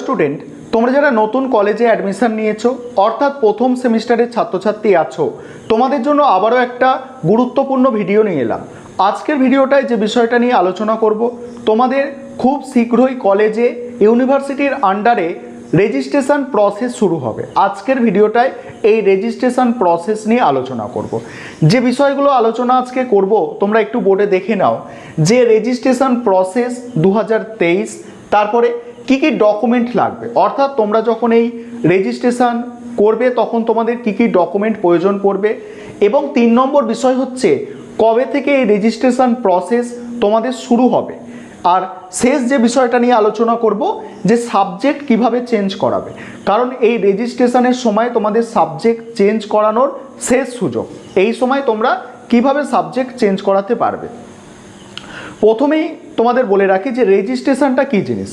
Student, তোমরা যারা নতুন কলেজে অ্যাডমিশন নিয়েছো অর্থাৎ প্রথম সেমিস্টারের ছাত্রছাত্রী আছো, তোমাদের জন্য আবারও একটা গুরুত্বপূর্ণ ভিডিও নিয়ে এলাম। আজকের ভিডিওটায় যে বিষয়টা নিয়ে আলোচনা করব, তোমাদের খুব শীঘ্রই কলেজে ইউনিভার্সিটির আন্ডারে রেজিস্ট্রেশন প্রসেস শুরু হবে। আজকের ভিডিওটায় এই রেজিস্ট্রেশন প্রসেস নিয়ে আলোচনা করব। যে বিষয়গুলো আলোচনা আজকে করব তোমরা একটু বোর্ডে দেখে নাও যে রেজিস্ট্রেশন প্রসেস 2023, তারপরে কি কি ডকুমেন্ট লাগবে, অর্থাৎ তোমরা যখন এই রেজিস্ট্রেশন করবে তখন তোমাদের কি কি ডকুমেন্ট প্রয়োজন পড়বে, এবং 3 নম্বর বিষয় হচ্ছে কবে থেকে এই রেজিস্ট্রেশন প্রসেস তোমাদের শুরু হবে। আর শেষ যে বিষয়টা নিয়ে আলোচনা করব যে সাবজেক্ট কিভাবে চেঞ্জ করাবে, কারণ এই রেজিস্ট্রেশনের সময় তোমাদের সাবজেক্ট চেঞ্জ করানোর শেষ সুযোগ। এই সময় তোমরা কিভাবে সাবজেক্ট চেঞ্জ করাতে পারবে। প্রথমেই তোমাদের বলে রাখি যে রেজিস্ট্রেশনটা কী জিনিস।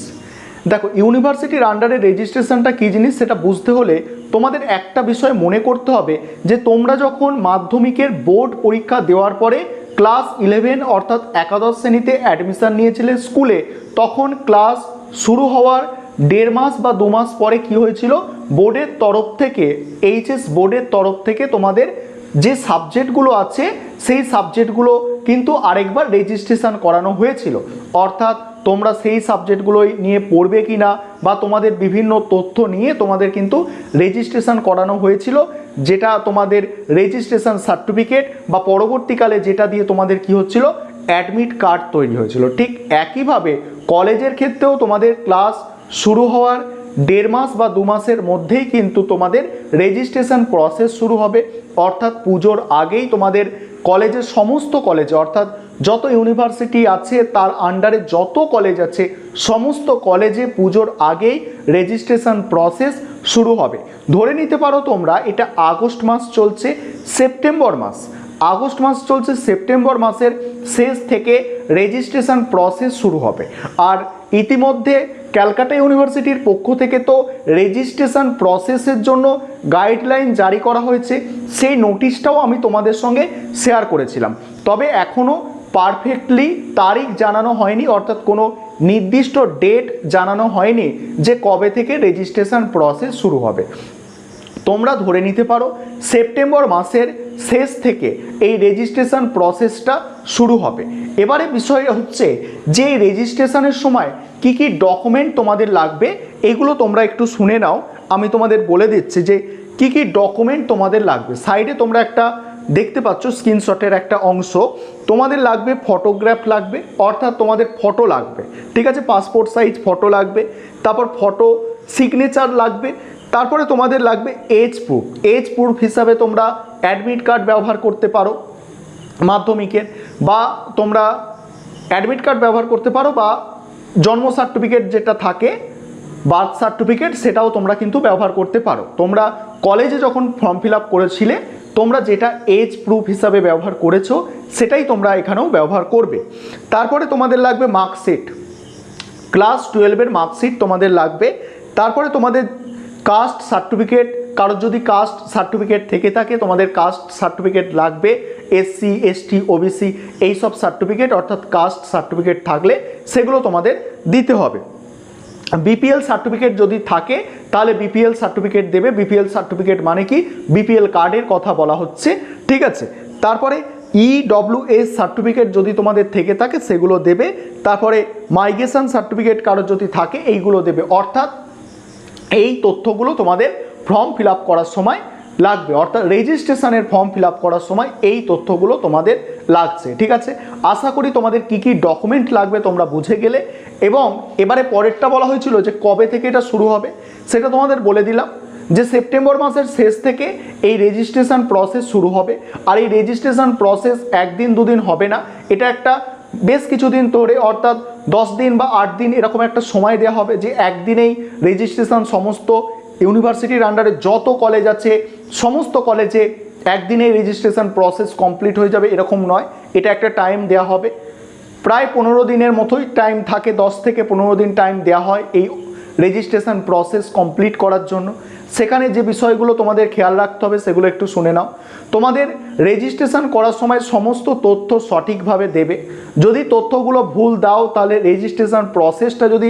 দেখো, ইউনিভার্সিটির আন্ডারে রেজিস্ট্রেশনটা কী জিনিস সেটা বুঝতে হলে তোমাদের একটা বিষয় মনে করতে হবে যে তোমরা যখন মাধ্যমিকের বোর্ড পরীক্ষা দেওয়ার পরে ক্লাস 11 অর্থাৎ একাদশ শ্রেণীতে অ্যাডমিশান নিয়েছিলে স্কুলে, তখন ক্লাস শুরু হওয়ার 1.5 মাস বা 2 মাস পরে কি হয়েছিল, বোর্ডের তরফ থেকে এইচএস বোর্ডের তরফ থেকে তোমাদের যে সাবজেক্টগুলো আছে সেই সাবজেক্টগুলো কিন্তু আরেকবার রেজিস্ট্রেশন করানো হয়েছিল। অর্থাৎ তোমরা সেই সাবজেক্টগুলোই নিয়ে পড়বে কি না বা তোমাদের বিভিন্ন তথ্য নিয়ে তোমাদের কিন্তু রেজিস্ট্রেশন করানো হয়েছিল, যেটা তোমাদের রেজিস্ট্রেশন সার্টিফিকেট বা পরবর্তীকালে যেটা দিয়ে তোমাদের কি হচ্ছিল, অ্যাডমিট কার্ড তৈরি হয়েছিল। ঠিক একইভাবে কলেজের ক্ষেত্রেও তোমাদের ক্লাস শুরু হওয়ার 1.5 মাস বা 2 মাসের মধ্যেই কিন্তু তোমাদের রেজিস্ট্রেশন প্রসেস শুরু হবে। অর্থাৎ পুজোর আগেই তোমাদের কলেজের সমস্ত কলেজে, অর্থাৎ যত ইউনিভার্সিটি আছে তার আন্ডারে যত কলেজ আছে সমস্ত কলেজে পুজোর আগেই রেজিস্ট্রেশন প্রসেস শুরু হবে। ধরে নিতে পারো তোমরা এটা আগস্ট মাস চলছে, সেপ্টেম্বর মাস, আগস্ট মাস চলছে, সেপ্টেম্বর মাসের শেষ থেকে রেজিস্ট্রেশন প্রসেস শুরু হবে। আর ইতিমধ্যে ক্যালকাটা ইউনিভার্সিটির পক্ষ থেকে তো রেজিস্ট্রেশন প্রসেসের জন্য গাইডলাইন জারি করা হয়েছে, সেই নোটিশটাও আমি তোমাদের সঙ্গে শেয়ার করেছিলাম। তবে এখনও পারফেক্টলি তারিখ জানানো হয়নি, অর্থাৎ কোনো নির্দিষ্ট ডেট জানানো হয়নি যে কবে থেকে রেজিস্ট্রেশন প্রসেস শুরু হবে। তোমরা ধরে নিতে পারো সেপ্টেম্বর মাসের শেষ থেকে এই রেজিস্ট্রেশন প্রসেসটা শুরু হবে। এবারে বিষয় হচ্ছে যে রেজিস্ট্রেশনের সময় কি কি ডকুমেন্ট তোমাদের লাগবে, এগুলো তোমরা একটু শুনে নাও। আমি তোমাদের বলে দিচ্ছি যে কি কি ডকুমেন্ট তোমাদের লাগবে। সাইডে তোমরা একটা দেখতে পাচ্ছ স্ক্রিনশটের একটা অংশ, তোমাদের লাগবে ফটোগ্রাফ লাগবে, অর্থাৎ তোমাদের ফটো লাগবে, ঠিক আছে, পাসপোর্ট সাইজ ফটো লাগবে, তারপর ফটো সিগনেচার লাগবে, তারপরে তোমাদের লাগবে এজ প্রুফ। এজ প্রুফ হিসাবে তোমরা অ্যাডমিট কার্ড ব্যবহার করতে পারো মাধ্যমিকের, বা তোমরা অ্যাডমিট কার্ড ব্যবহার করতে পারো, বা জন্ম সার্টিফিকেট যেটা থাকে বার্থ সার্টিফিকেট সেটাও তোমরা কিন্তু ব্যবহার করতে পারো। তোমরা কলেজে যখন ফর্ম ফিল আপ করেছিলে তোমরা যেটা এজ প্রুফ হিসাবে ব্যবহার করেছো সেটাই তোমরা এখানেও ব্যবহার করবে। তারপরে তোমাদের লাগবে মার্কশিট, ক্লাস 12-এর মার্কশিট তোমাদের লাগবে। তারপরে তোমাদের কাস্ট সার্টিফিকেট, কারোর যদি কাস্ট সার্টিফিকেট থেকে থাকে তোমাদের কাস্ট সার্টিফিকেট লাগবে, এসসি এসটি ওবিসি এইসব সার্টিফিকেট অর্থাৎ কাস্ট সার্টিফিকেট থাকলে সেগুলো তোমাদের দিতে হবে। বিপিএল সার্টিফিকেট যদি থাকে তাহলে বিপিএল সার্টিফিকেট দেবে। বিপিএল সার্টিফিকেট মানে কি, বিপিএল কার্ডের কথা বলা হচ্ছে, ঠিক আছে। তারপরে ইডব্লিউএস সার্টিফিকেট যদি তোমাদের থেকে থাকে সেগুলো দেবে। তারপরে মাইগ্রেশন সার্টিফিকেট কারোর যদি থাকে এইগুলো দেবে। অর্থাৎ এই তথ্যগুলো তোমাদের ফর্ম ফিল আপ করার সময় লাগবে, অর্থাৎ রেজিস্ট্রেশনের ফর্ম ফিল আপ করার সময় এই তথ্যগুলো তোমাদের লাগছে, ঠিক আছে। আশা করি তোমাদের কি কি ডকুমেন্ট লাগবে তোমরা বুঝে গেলে। এবং এবারে পরেরটা বলা হয়েছিল যে কবে থেকে এটা শুরু হবে, সেটা তোমাদের বলে দিলাম যে সেপ্টেম্বর মাসের শেষ থেকে এই রেজিস্ট্রেশন প্রসেস শুরু হবে। আর এই রেজিস্ট্রেশন প্রসেস 1 দিন 2 দিন হবে না, এটা একটা বেশ কিছুদিন ধরে, অর্থাৎ 10 দিন বা 8 দিন এরকম একটা সময় দেওয়া হবে যে একদিনেই রেজিস্ট্রেশন সমস্ত ইউনিভার্সিটির আন্ডারে যত কলেজ আছে সমস্ত কলেজে একদিনেই রেজিস্ট্রেশন প্রসেস কমপ্লিট হয়ে যাবে, এরকম নয়। এটা একটা টাইম দেওয়া হবে, প্রায় 15 দিনের মতোই টাইম থাকে, 10 থেকে 15 দিন টাইম দেওয়া হয় এই রেজিস্ট্রেশন প্রসেস কমপ্লিট করার জন্য। সেখানে যে বিষয়গুলো তোমাদের খেয়াল রাখতে হবে সেগুলো একটু শুনে নাও। তোমাদের রেজিস্ট্রেশন করার সময় সমস্ত তথ্য সঠিকভাবে দেবে। যদি তথ্যগুলো ভুল দাও তাহলে রেজিস্ট্রেশন প্রসেসটা যদি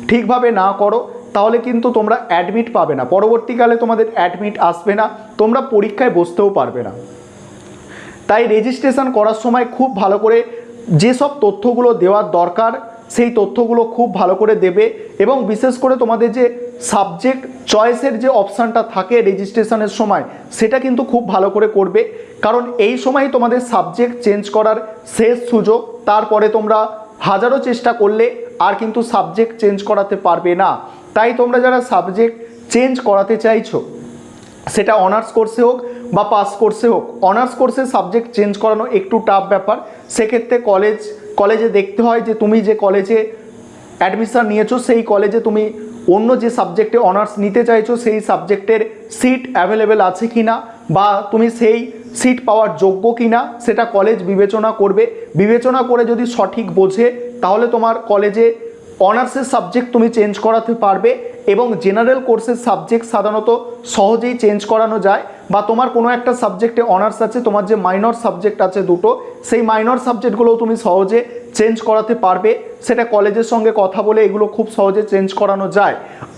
ঠিকভাবে না করো তাহলে কিন্তু তোমরা অ্যাডমিট পাবে না, পরবর্তীকালে তোমাদের অ্যাডমিট আসবে না, তোমরা পরীক্ষায় বসতেও পারবে না। তাই রেজিস্ট্রেশন করার সময় খুব ভালো করে যেসব তথ্যগুলো দেওয়ার দরকার সেই তথ্যগুলো খুব ভালো করে দেবে, এবং বিশেষ করে তোমাদের যে সাবজেক্ট চয়েসের যে অপশানটা থাকে রেজিস্ট্রেশনের সময় সেটা কিন্তু খুব ভালো করে করবে, কারণ এই সময় তোমাদের সাবজেক্ট চেঞ্জ করার শেষ সুযোগ। তারপরে তোমরা হাজারো চেষ্টা করলে আর কিন্তু সাবজেক্ট চেঞ্জ করাতে পারবে না। তাই তোমরা যারা সাবজেক্ট চেঞ্জ করাতে চাইছো, সেটা অনার্স কোর্সে হোক বা পাস কোর্সে হোক, অনার্স কোর্সে সাবজেক্ট চেঞ্জ করানো একটু টাফ ব্যাপার। সেক্ষেত্রে কলেজে দেখতে হয় যে তুমি যে কলেজে অ্যাডমিশন নিয়েছো সেই কলেজে তুমি অন্য যে সাবজেক্টে অনার্স নিতে চাইছো সেই সাবজেক্টের সিট অ্যাভেলেবেল আছে কি না, বা তুমি সেই সিট পাওয়ার যোগ্য কি না, সেটা কলেজ বিবেচনা করবে। বিবেচনা করে যদি সঠিক বোঝে তাহলে তোমার কলেজে অনার্সের সাবজেক্ট তুমি চেঞ্জ করাতে পারবে, এবং জেনারেল কোর্সের সাবজেক্ট সাধারণত সহজেই চেঞ্জ করানো যায়। বা তোমার কোনো একটা সাবজেক্টে অনার্স আছে, তোমার যে মাইনর সাবজেক্ট আছে দুটো, সেই মাইনর সাবজেক্টগুলোও তুমি সহজে চেঞ্জ করাতে পারবে। সেটা কলেজের সঙ্গে কথা বলে এগুলো খুব সহজে চেঞ্জ করানো যায়।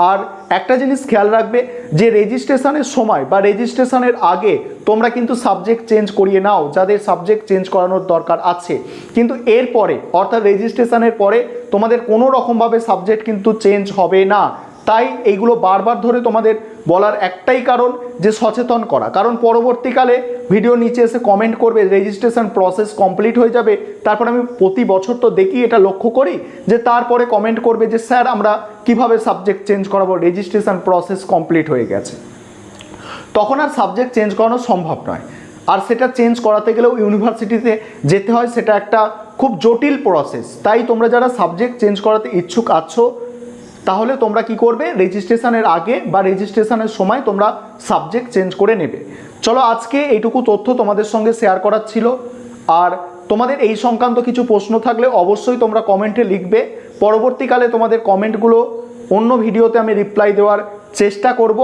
আর একটা জিনিস খেয়াল রাখবে যে রেজিস্ট্রেশনের সময় বা রেজিস্ট্রেশনের আগে তোমরা কিন্তু সাবজেক্ট চেঞ্জ করিয়ে নাও যাদের সাবজেক্ট চেঞ্জ করানোর দরকার আছে, কিন্তু এরপরে অর্থাৎ রেজিস্ট্রেশনের পরে তোমাদের কোনো রকমভাবে সাবজেক্ট কিন্তু চেঞ্জ হবে না। তাই এইগুলো বারবার ধরে তোমাদের বলার একটাই কারণ যে সচেতন করা, কারণ পরবর্তীকালে ভিডিও নিচে এসে কমেন্ট করবে রেজিস্ট্রেশন প্রসেস কমপ্লিট হয়ে যাবে, তারপর আমি প্রতি বছর তো দেখি এটা লক্ষ্য করি যে তারপরে কমেন্ট করবে যে স্যার আমরা কিভাবে সাবজেক্ট চেঞ্জ করাবো, রেজিস্ট্রেশন প্রসেস কমপ্লিট হয়ে গেছে। তখন আর সাবজেক্ট চেঞ্জ করানো সম্ভব নয়, আর সেটা চেঞ্জ করাতে গেলেও ইউনিভার্সিটিতে যেতে হয়, সেটা একটা খুব জটিল প্রসেস। তাই তোমরা যারা সাবজেক্ট চেঞ্জ করাতে ইচ্ছুক আছো তাহলে তোমরা কি করবে, রেজিস্ট্রেশনের আগে বা রেজিস্ট্রেশনের সময় তোমরা সাবজেক্ট চেঞ্জ করে নেবে। চলো আজকে এইটুকু তথ্য তোমাদের সঙ্গে শেয়ার করার ছিল। আর তোমাদের এই সংক্রান্ত কিছু প্রশ্ন থাকলে অবশ্যই তোমরা কমেন্টে লিখবে। পরবর্তীকালে তোমাদের কমেন্টগুলো অন্য ভিডিওতে আমি রিপ্লাই দেওয়ার চেষ্টা করব।